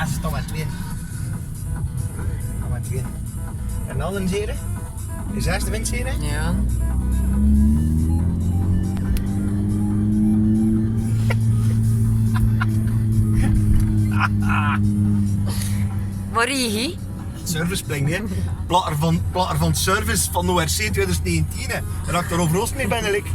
Ja, ze staan maar twee. Maar twee. En dan een zere? Is de eerste windzere? Ja. Marie? Service springt, hè. Platter van service van ORC 2019, hè. Raak daar overal mee binnen, like.